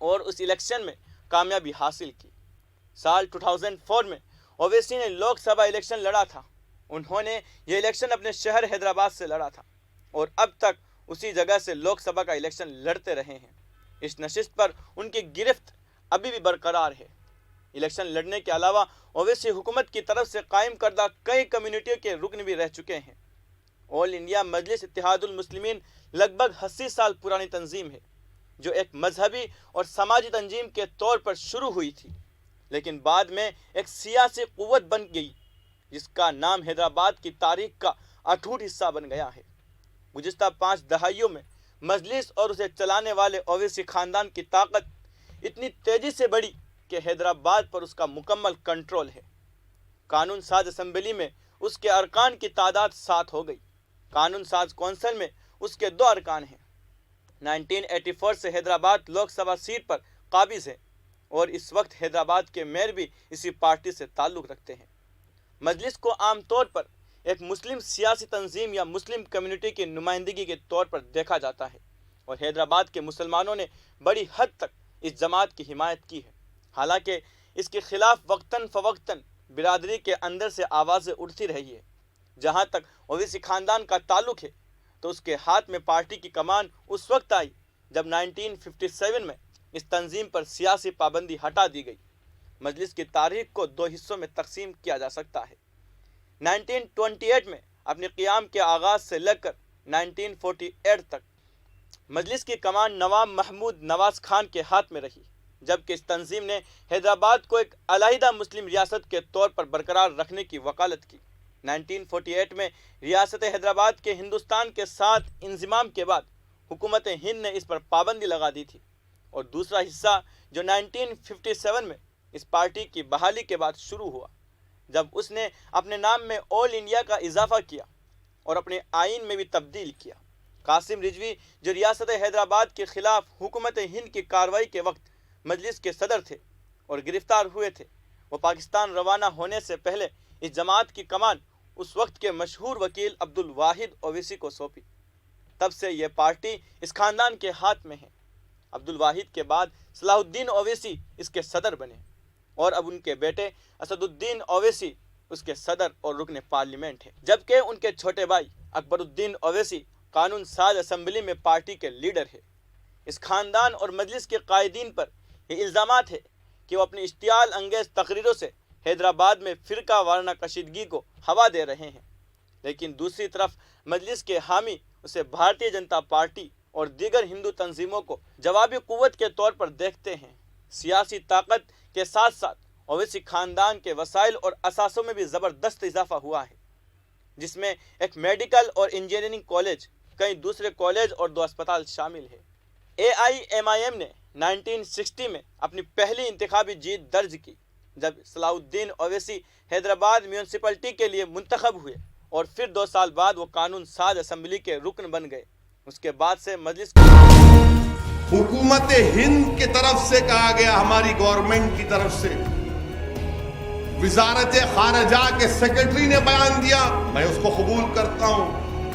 اور اس الیکشن میں کامیابی حاصل کی۔ سال 2004 میں اویسی نے لوک سبھا الیکشن لڑا تھا۔ انہوں نے یہ الیکشن اپنے شہر حیدرآباد سے لڑا تھا اور اب تک اسی جگہ سے لوک سبھا کا الیکشن لڑتے رہے ہیں۔ اس نشست پر ان کی گرفت ابھی بھی برقرار ہے۔ الیکشن لڑنے کے علاوہ اویسی حکومت کی طرف سے قائم کردہ کئی کمیونٹیوں کے رکن بھی رہ چکے ہیں۔ آل انڈیا مجلس اتحاد المسلمین لگ بھگ 80 سال پرانی تنظیم ہے، جو ایک مذہبی اور سماجی تنظیم کے طور پر شروع ہوئی تھی، لیکن بعد میں ایک سیاسی قوت بن گئی جس کا نام حیدرآباد کی تاریخ کا اٹوٹ حصہ بن گیا ہے۔ گزشتہ 5 دہائیوں میں مجلس اور اسے چلانے والے اویسی خاندان کی طاقت اتنی تیزی سے بڑھی کہ حیدرآباد پر اس کا مکمل کنٹرول ہے۔ قانون ساز اسمبلی میں اس کے ارکان کی تعداد 7 ہو گئی۔ قانون ساز کونسل میں اس کے 2 ارکان ہیں۔ 1984 سے حیدرآباد لوک سبھا سیٹ پر قابض ہے اور اس وقت حیدرآباد کے میئر بھی اسی پارٹی سے تعلق رکھتے ہیں۔ مجلس کو عام طور پر ایک مسلم سیاسی تنظیم یا مسلم کمیونٹی کی نمائندگی کے طور پر دیکھا جاتا ہے، اور حیدرآباد کے مسلمانوں نے بڑی حد تک اس جماعت کی حمایت کی ہے۔ حالانکہ اس کے خلاف وقتاً فوقتاً برادری کے اندر سے آوازیں اٹھتی رہی ہے۔ جہاں تک اویسی خاندان کا تعلق ہے تو اس کے ہاتھ میں پارٹی کی کمان اس وقت آئی جب 1957 میں اس تنظیم پر سیاسی پابندی ہٹا دی گئی۔ مجلس کی تاریخ کو 2 حصوں میں تقسیم کیا جا سکتا ہے۔ 1928 میں اپنے قیام کے آغاز سے لے کر 1948 تک مجلس کی کمان نواب محمود نواز خان کے ہاتھ میں رہی، جبکہ اس تنظیم نے حیدرآباد کو ایک علیحدہ مسلم ریاست کے طور پر برقرار رکھنے کی وکالت کی۔ 1948 میں ریاست حیدرآباد کے ہندوستان کے ساتھ انضمام کے بعد حکومت ہند نے اس پر پابندی لگا دی تھی، اور دوسرا حصہ جو 1957 میں اس پارٹی کی بحالی کے بعد شروع ہوا، جب اس نے اپنے نام میں آل انڈیا کا اضافہ کیا اور اپنے آئین میں بھی تبدیل کیا۔ قاسم رضوی جو ریاست حیدرآباد کے خلاف حکومت ہند کی کارروائی کے وقت مجلس کے صدر تھے اور گرفتار ہوئے تھے، وہ پاکستان روانہ ہونے سے پہلے اس جماعت کی کمان اس وقت کے مشہور وکیل عبدالواحد اویسی کو سونپی۔ تب سے یہ پارٹی اس خاندان کے ہاتھ میں ہے۔ عبدالواحد کے بعد صلاح الدین اویسی اس کے صدر بنے، اور اب ان کے بیٹے اسد الدین اویسی اس کے صدر اور رکن پارلیمنٹ ہیں، جبکہ ان کے چھوٹے بھائی اکبر الدین اویسی قانون ساز اسمبلی میں پارٹی کے لیڈر ہے۔ اس خاندان اور مجلس کے قائدین پر یہ الزامات ہے کہ وہ اپنی اشتعال انگیز تقریروں سے حیدرآباد میں فرقہ وارانہ کشیدگی کو ہوا دے رہے ہیں، لیکن دوسری طرف مجلس کے حامی اسے بھارتیہ جنتا پارٹی اور دیگر ہندو تنظیموں کو جوابی قوت کے طور پر دیکھتے ہیں۔ سیاسی طاقت کے ساتھ ساتھ اویسی خاندان کے وسائل اور اثاثوں میں بھی زبردست اضافہ ہوا ہے، جس میں ایک میڈیکل اور انجینئرنگ کالج، کئی دوسرے کالج اور 2 اسپتال شامل ہے۔ AIMIM نے 1960 میں اپنی پہلی انتخابی جیت درج کی جب صلاح الدین اویسی حیدرآباد میونسپلٹی کے لیے منتخب ہوئے، اور پھر 2 سال بعد وہ قانون ساز اسمبلی کے رکن بن گئے۔ اس کے بعد سے مجلس حکومت ہند کی طرف سے کہا گیا، ہماری گورنمنٹ کی طرف سے، وزارت خارجہ کے سیکرٹری نے بیان دیا، میں اس کو قبول کرتا ہوں،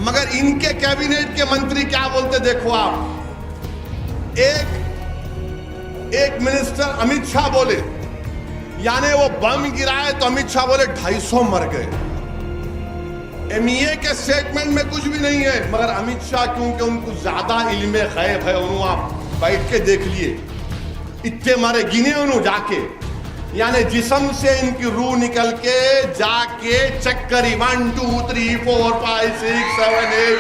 مگر ان کے کیبنٹ کے منتری کیا بولتے دیکھو آپ۔ ایک منسٹر امت شاہ بولے، یعنی وہ بم گرائے تو امت شاہ بولے 250 مر گئے۔ MEA کے سٹیٹمنٹ میں کچھ بھی نہیں ہے، مگر امت شاہ کیونکہ ان کو زیادہ علم غیب ہے، انہوں آپ بیٹھ کے دیکھ لیے، اتنے مارے گنے انہوں جا کے، یعنی جسم سے ان کی روح نکل کے جا کے چیک کری 1 2 3 4 5 6 7 8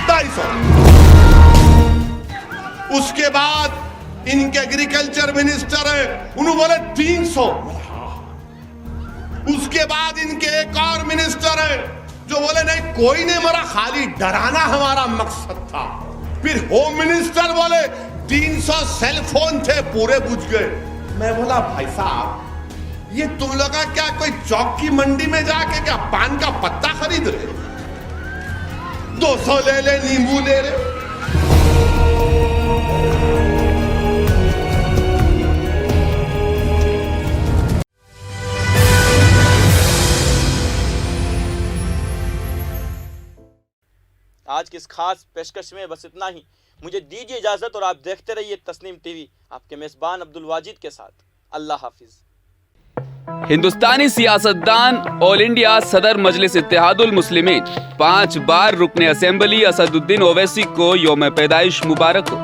250۔ اس کے بعد ان کے ایگریکلچر منسٹر ہیں، انہوں بولے 300۔ اس کے بعد ان کے ایک اور منسٹر ہیں جو بولے نہیں کوئی نہیں مرا، خالی ڈرانا ہمارا مقصد تھا۔ پھر ہوم منسٹر بولے 300 سیل فون تھے پورے بجھ گئے۔ میں بولا بھائی صاحب یہ تم لوگا کیا کوئی چوک کی منڈی میں جا کے کیا پان کا پتا خرید رہے، 200 لے لے نیمبو لے رہے۔ آج کی اس خاص پیشکش میں بس اتنا ہی. مجھے دیجیے اجازت اور آپ دیکھتے رہیے تسنیم ٹی وی آپ کے میزبان عبد الواجد کے ساتھ. اللہ حافظ. ہندوستانی سیاستدان آل انڈیا صدر مجلس اتحاد المسلمین 5 بار رکن اسمبلی اسد الدین اویسی کو یوم پیدائش مبارک ہو.